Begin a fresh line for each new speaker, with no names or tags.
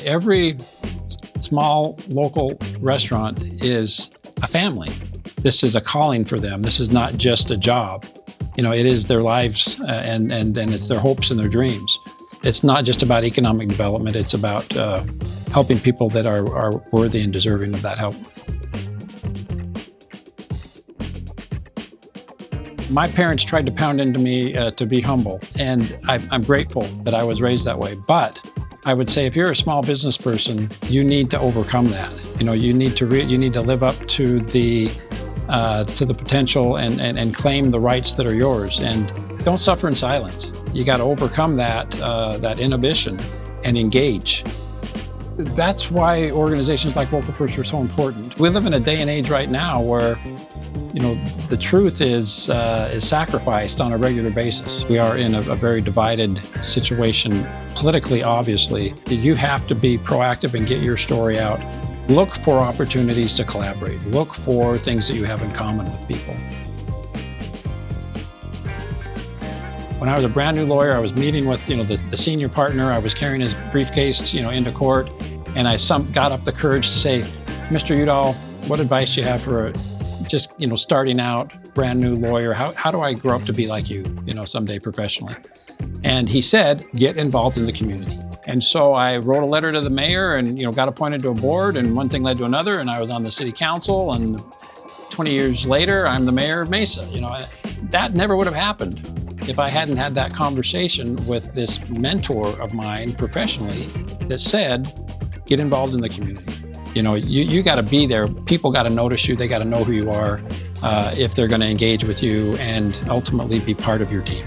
Every small local restaurant is a family. This is a calling for them. This is not just a job. It is their lives and it's their hopes and their dreams. It's not just about economic development. It's about helping people that are worthy and deserving of that help. My parents tried to pound into me to be humble, and I'm grateful that I was raised that way. But I would say if you're a small business person, you need to overcome that. You need to live up to the potential and claim the rights that are yours, and don't suffer in silence. You got to overcome that inhibition and engage. That's why organizations like Local First are so important. We live in a day and age right now where the truth is sacrificed on a regular basis. We are in a very divided situation politically, obviously. You have to be proactive and get your story out. Look for opportunities to collaborate. Look for things that you have in common with people. When I was a brand new lawyer, I was meeting with the senior partner. I was carrying his briefcase into court, and I got up the courage to say, "Mr. Udall, what advice do you have for just starting out, brand new lawyer? How do I grow up to be like you, someday professionally?" And he said, "Get involved in the community." And so I wrote a letter to the mayor and got appointed to a board, and one thing led to another, and I was on the city council, and 20 years later, I'm the mayor of Mesa. That never would have happened if I hadn't had that conversation with this mentor of mine professionally that said, get involved in the community. You got to be there. People got to notice you. They got to know who you are if they're going to engage with you and ultimately be part of your team.